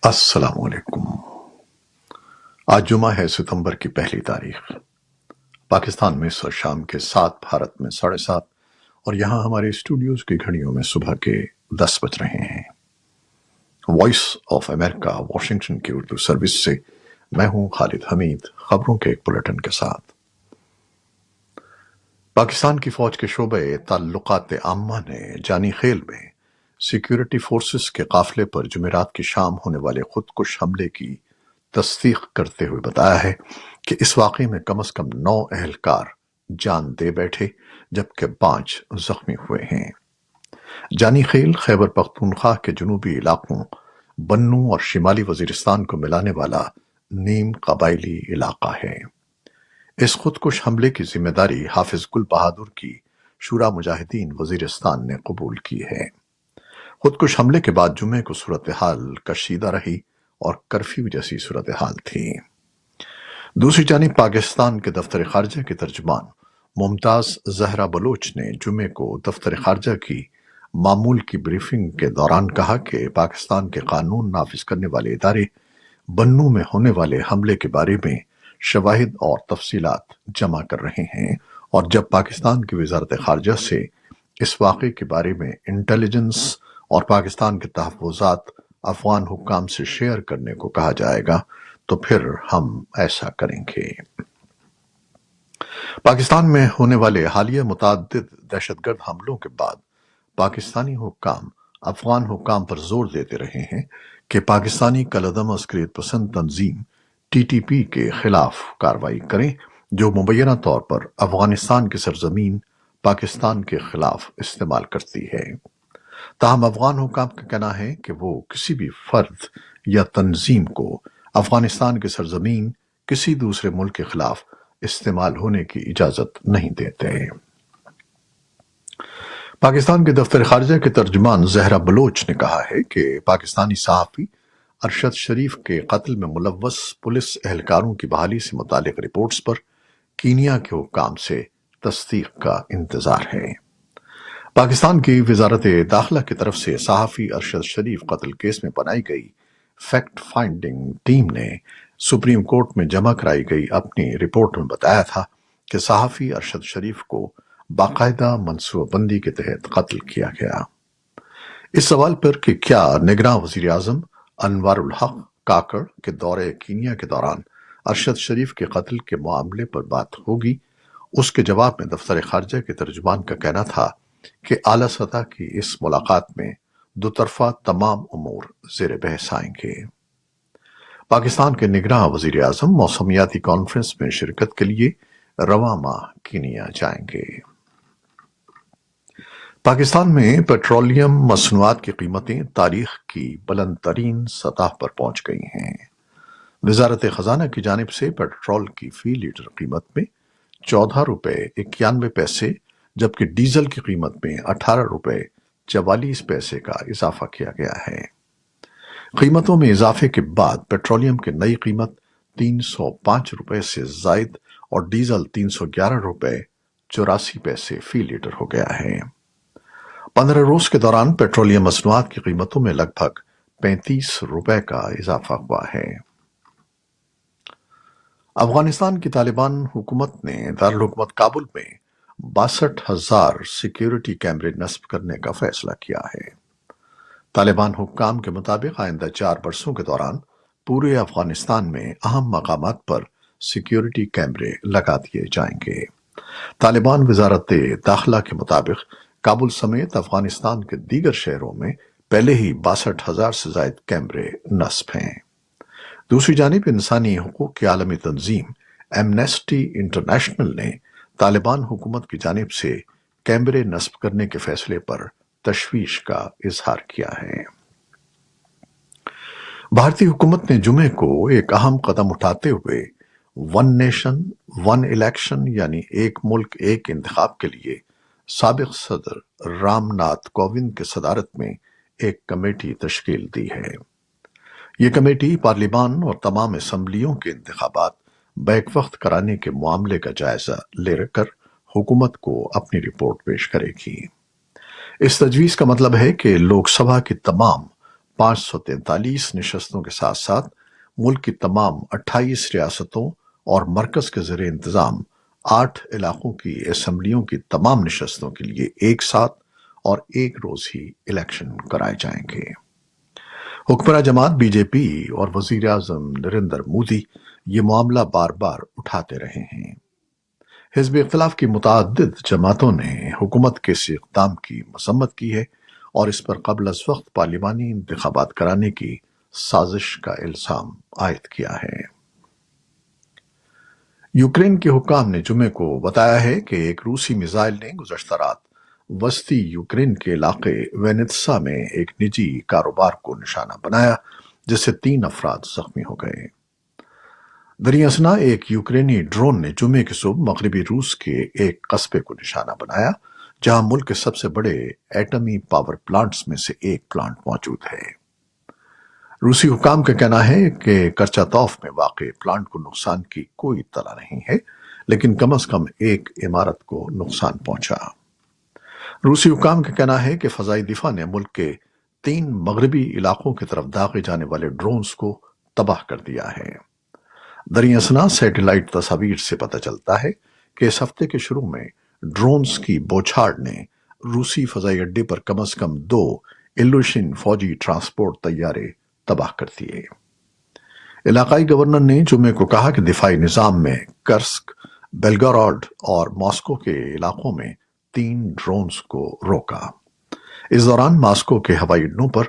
السلام علیکم۔ آج جمعہ ہے، ستمبر کی پہلی تاریخ۔ پاکستان میں اس وقت شام کے 7، بھارت میں 7:30، اور یہاں ہمارے اسٹوڈیوز کی گھڑیوں میں صبح کے 10 بج رہے ہیں۔ وائس آف امریکہ واشنگٹن کی اردو سروس سے میں ہوں خالد حمید، خبروں کے ایک بلیٹن کے ساتھ۔ پاکستان کی فوج کے شعبہ تعلقات عامہ نے جانی خیل میں سیکیورٹی فورسز کے قافلے پر جمعرات کی شام ہونے والے خودکش حملے کی تصدیق کرتے ہوئے بتایا ہے کہ اس واقعے میں کم از کم 9 اہلکار جان دے بیٹھے جبکہ 5 زخمی ہوئے ہیں۔ جانی خیل خیبر پختونخوا کے جنوبی علاقوں بنوں اور شمالی وزیرستان کو ملانے والا نیم قبائلی علاقہ ہے۔ اس خودکش حملے کی ذمہ داری حافظ گل بہادر کی شورا مجاہدین وزیرستان نے قبول کی ہے۔ خودکش حملے کے بعد جمعے کو صورتحال کشیدہ رہی اور کرفیو جیسی صورتحال تھی۔ دوسری جانب پاکستان کے دفتر خارجہ کے ترجمان ممتاز زہرا بلوچ نے جمعے کو دفتر خارجہ کی معمول کی بریفنگ کے دوران کہا کہ پاکستان کے قانون نافذ کرنے والے ادارے بنوں میں ہونے والے حملے کے بارے میں شواہد اور تفصیلات جمع کر رہے ہیں، اور جب پاکستان کی وزارت خارجہ سے اس واقعے کے بارے میں انٹیلیجنس اور پاکستان کے تحفظات افغان حکام سے شیئر کرنے کو کہا جائے گا تو پھر ہم ایسا کریں گے۔ پاکستان میں ہونے والے حالیہ متعدد دہشت گرد حملوں کے بعد پاکستانی حکام افغان حکام پر زور دیتے رہے ہیں کہ پاکستانی کالعدم عسکریت پسند تنظیم ٹی ٹی پی کے خلاف کارروائی کریں، جو مبینہ طور پر افغانستان کی سرزمین پاکستان کے خلاف استعمال کرتی ہے۔ تاہم افغان حکام کا کہنا ہے کہ وہ کسی بھی فرد یا تنظیم کو افغانستان کی سرزمین کسی دوسرے ملک کے خلاف استعمال ہونے کی اجازت نہیں دیتے۔ پاکستان کے دفتر خارجہ کے ترجمان زہرا بلوچ نے کہا ہے کہ پاکستانی صحافی ارشد شریف کے قتل میں ملوث پولیس اہلکاروں کی بحالی سے متعلق رپورٹس پر کینیا کے حکام سے تصدیق کا انتظار ہے۔ پاکستان کی وزارت داخلہ کی طرف سے صحافی ارشد شریف قتل کیس میں بنائی گئی فیکٹ فائنڈنگ ٹیم نے سپریم کورٹ میں جمع کرائی گئی اپنی رپورٹ میں بتایا تھا کہ صحافی ارشد شریف کو باقاعدہ منصوبہ بندی کے تحت قتل کیا گیا۔ اس سوال پر کہ کیا نگراں وزیر اعظم انوار الحق کاکڑ کے دورے کینیا کے دوران ارشد شریف کے قتل کے معاملے پر بات ہوگی، اس کے جواب میں دفتر خارجہ کے ترجمان کا کہنا تھا کہ اعلیٰ سطح کی اس ملاقات میں دو طرفہ تمام امور زیر بحث آئیں گے۔ پاکستان کے نگراں وزیر اعظم موسمیاتی کانفرنس میں شرکت کے لیے رواں ماہ کینیا جائیں گے۔ پاکستان میں پیٹرولیم مصنوعات کی قیمتیں تاریخ کی بلند ترین سطح پر پہنچ گئی ہیں۔ وزارت خزانہ کی جانب سے پیٹرول کی فی لیٹر قیمت میں 14 روپے 91 پیسے جبکہ ڈیزل کی قیمت میں 18 روپے 44 پیسے کا اضافہ کیا گیا ہے۔ قیمتوں میں اضافے کے بعد پیٹرولیم کی نئی قیمت 305 روپے سے زائد اور ڈیزل 311 روپے 84 پیسے فی لیٹر ہو گیا ہے۔ 15 روز کے دوران پیٹرولیم مصنوعات کی قیمتوں میں لگ بھگ 35 روپے کا اضافہ ہوا ہے۔ افغانستان کی طالبان حکومت نے دارالحکومت کابل میں 62,000 سیکیورٹی کیمرے نصب کرنے کا فیصلہ کیا ہے۔ طالبان حکام کے مطابق آئندہ 4 برسوں کے دوران پورے افغانستان میں اہم مقامات پر سیکیورٹی کیمرے لگا دیے جائیں گے۔ طالبان وزارت داخلہ کے مطابق کابل سمیت افغانستان کے دیگر شہروں میں پہلے ہی 62,000 سے زائد کیمرے نصب ہیں۔ دوسری جانب انسانی حقوق کی عالمی تنظیم ایمنسٹی انٹرنیشنل نے طالبان حکومت کی جانب سے کیمرے نصب کرنے کے فیصلے پر تشویش کا اظہار کیا ہے۔ بھارتی حکومت نے جمعے کو ایک اہم قدم اٹھاتے ہوئے ون نیشن ون الیکشن یعنی ایک ملک ایک انتخاب کے لیے سابق صدر رام ناتھ کووند کی صدارت میں ایک کمیٹی تشکیل دی ہے۔ یہ کمیٹی پارلیمان اور تمام اسمبلیوں کے انتخابات بیک وقت کرانے کے معاملے کا جائزہ لے کر حکومت کو اپنی رپورٹ پیش کرے گی۔ اس تجویز کا مطلب ہے کہ لوک سبھا کی تمام 543 नशस्तों के साथ साथ मुल्क की तमाम 28 रियासतों और मरकज के ज़ेर इंतज़ाम 8 इलाकों की असम्बलियों की तमाम नशस्तों के लिए एक साथ और एक रोज ही इलेक्शन कराए जाएंगे। हुक्मरान जमात बीजेपी और वजीर आजम नरेंद्र मोदी ये मामला बार बार उठाते रहे हैं। हिज़्ब इख्तिलाफ की मुतअद्दिद जमातों ने हुकूमत के इस इक़दाम की मसम्मत की है और इस पर क़ब्ल अज़ वक्त पार्लिमानी इंतख़ाबात कराने की साजिश का इल्ज़ाम आयद किया है। यूक्रेन के हुक्काम ने जुमे को बताया है कि एक रूसी मिसाइल ने गुज़श्ता रात वस्ती यूक्रेन के इलाके वेनेत्सा में एक निजी कारोबार को निशाना बनाया, जिससे 3 अफराद जख्मी हो गए। दरियासना एक यूक्रेनी ड्रोन ने जुमे की सुबह मगरबी रूस के एक कस्बे को निशाना बनाया, जहां मुल्क के सबसे बड़े एटमी पावर प्लांट्स में से एक प्लांट मौजूद है। रूसी हुकाम का कहना है कि करचातौफ में वाक़े प्लांट को नुकसान की कोई इत्तला नहीं है, लेकिन कम अज कम एक इमारत को नुकसान पहुंचा। रूसी हुकाम का कहना है कि फ़ज़ाई दिफा ने मुल्क के 3 मगरबी इलाकों की तरफ दागे जाने वाले ड्रोन्स को तबाह कर दिया है। दरियासना सैटेलाइट तस्वीर से पता चलता है कि इस हफ्ते के शुरू में ड्रोन्स की बौछार ने रूसी फ़ज़ाई अड्डे पर कम अज कम 2 इल्यूशन फौजी ट्रांसपोर्ट तैयारे तबाह कर दिए। इलाकाई गवर्नर ने जुमे को कहा कि दिफाई निज़ाम में कर्स्क, बेलगोरोड और मॉस्को के इलाकों में 3 ड्रोन्स को रोका। इस दौरान मॉस्को के हवाई अड्डों पर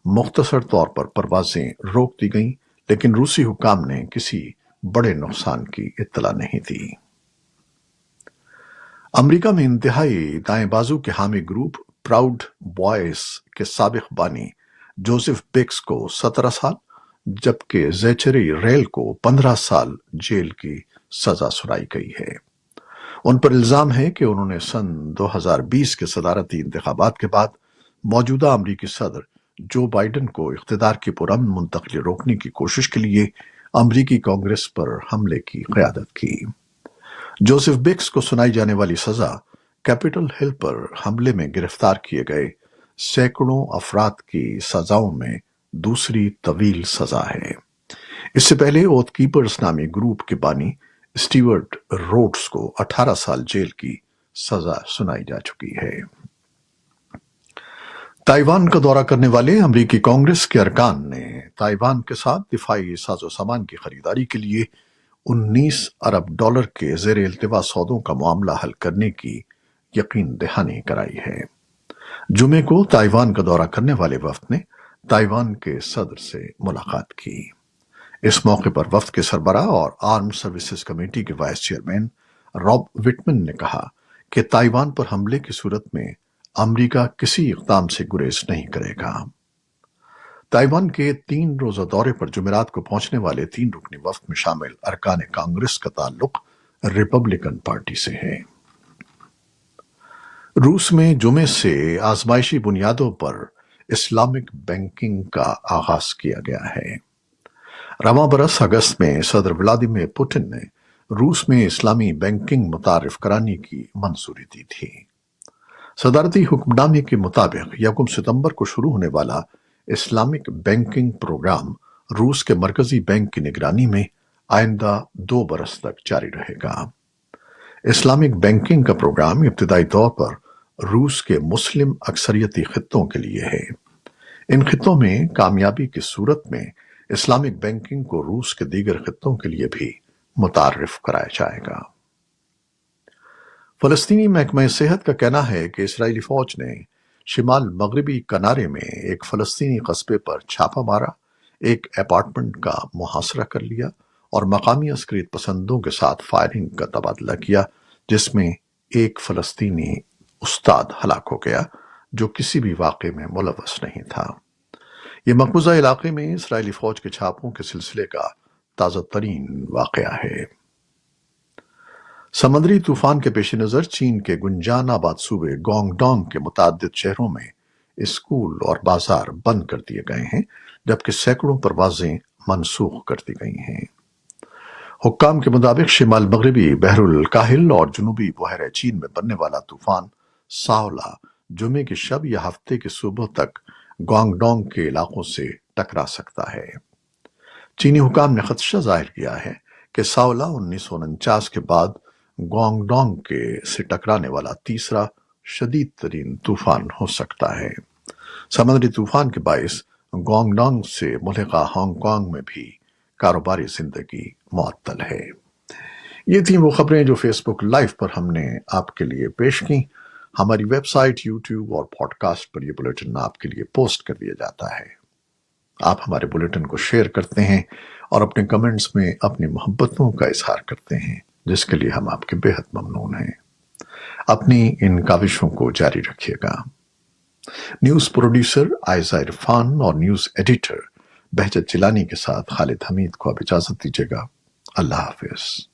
मुख्तसर तौर पर परवाजें रोक दी गईं, लेकिन रूसी हुकाम ने किसी बड़े नुकसान की इत्तला नहीं दी। अमरीका में इंतहाई दाएं बाजू के हामी ग्रुप प्राउड बॉयज के साबिक बानी जोसेफ बिक्स को 17 साल, जबकि ज़ेचरी रेल को 15 साल जेल की सजा सुनाई गई है। उन पर इल्जाम है कि उन्होंने सन 2020 के सदारती इंतखाबात के बाद मौजूदा अमरीकी सदर जो बाइडन को इख्तिदार की पुरअमन मुंतकली रोकने की कोशिश के लिए अमरीकी कांग्रेस पर हमले की क़यादत की। जोसेफ बिक्स को सुनाई जाने वाली सजा कैपिटल हिल पर हमले में गिरफ्तार किए गए सैकड़ों अफराद की सजाओं में दूसरी तवील सजा है। इससे पहले ओथ कीपर्स नामी ग्रुप के बानी स्टीवर्ट रोड्स को 18 साल जेल की सजा सुनाई जा चुकी है। ताइवान का दौरा करने वाले अमरीकी कांग्रेस के अरकान ने ताइवान के साथ दिफाई साजो सामान की खरीदारी के लिए 19 अरब डॉलर के ज़ेर इल्तिवा सौदों का मामला हल करने की यकीन दहानी कराई है। जुमे को ताइवान का दौरा करने वाले वफ्द ने ताइवान के सदर से मुलाकात की। इस मौके पर वफ्द के सरबराह और आर्म सर्विसेज कमेटी के वाइस चेयरमैन रॉब विटमन ने कहा कि ताइवान पर हमले की सूरत में अमरीका किसी इक़दाम से गुरेज नहीं करेगा। ताइवान के 3 रोजा दौरे पर जुमेरात को पहुंचने वाले 3 रुकनी वफ्द में शामिल अरकान कांग्रेस का ताल्लुक रिपब्लिकन पार्टी से है। रूस में जुमे से आजमाइशी बुनियादों पर इस्लामिक बैंकिंग का आगाज किया गया है। रवां बरस अगस्त में सदर व्लादिमीर पुतिन ने रूस में इस्लामी बैंकिंग मुतारिफ कराने की मंजूरी दी थी। सदारती हुक्मनामे के मुताबिक 1 सितंबर को शुरू होने वाला इस्लामिक बैंकिंग प्रोग्राम रूस के मरकजी बैंक की निगरानी में आइंदा 2 बरस तक जारी रहेगा। इस्लामिक बैंकिंग का प्रोग्राम इब्तिदाई तौर पर रूस के मुस्लिम अक्सरियती खित्तों के लिए है। इन खित्तों में कामयाबी की सूरत में इस्लामिक बैंकिंग को रूस के दीगर खित्तों के लिए भी मुतारिफ कराया जाएगा। फलस्तीनी महकमा सेहत का कहना है कि इसराइली फौज ने शिमाल मगरबी किनारे में एक फलस्तीनी कस्बे पर छापा मारा, एक अपार्टमेंट का मुहासरा कर लिया और मकामी अस्करियत पसंदों के साथ फायरिंग का तबादला किया, जिसमें एक फलस्तीनी उस्ताद हलाक हो गया जो किसी भी वाक़े में मुलव्वस नहीं था। ये मकबूजा इलाके में इसराइली फौज के छापों के सिलसिले का ताज़ा तरीन वाक़या है। समुद्री तूफान के पेश नज़र चीन के गुंजानाबाद सूबे गोंगडोंग के मुताद्दिद शहरों में स्कूल और बाजार बंद कर दिए गए हैं, जबकि सैकड़ों परवाजें मनसूख कर दी गई हैं। हुक्काम के मुताबिक शिमाल मगरबी बहरुल काहिल और जनूबी बहर चीन में बनने वाला तूफान सावला जुमे की शब या हफ्ते की सुबह तक गुआंगडोंग के इलाकों से टकरा सकता है। चीनी हुकाम ने खदशा जाहिर किया है कि सावला 1949 के बाद गुआंगडोंग के से टकराने वाला तीसरा शदीद तरीन तूफान हो सकता है। समुद्री तूफान के बायस गुआंगडोंग से मुल्हिका हांगकांग में भी कारोबारी जिंदगी मुअत्तल है। ये थी वो खबरें जो फेसबुक लाइव पर हमने आपके लिए पेश की। हमारी वेबसाइट, यूट्यूब और पॉडकास्ट पर यह बुलेटिन आपके लिए पोस्ट कर दिया जाता है। आप हमारे बुलेटिन को शेयर करते हैं और अपने कमेंट्स में अपनी मोहब्बतों का इजहार करते हैं, जिसके लिए हम आपके बेहद ममनून हैं। अपनी इन काविशों को जारी रखिएगा। न्यूज प्रोड्यूसर आयजा इरफान और न्यूज एडिटर बहजत जिलानी के साथ खालिद हमीद को अब इजाजत दीजिएगा। अल्लाह हाफिज।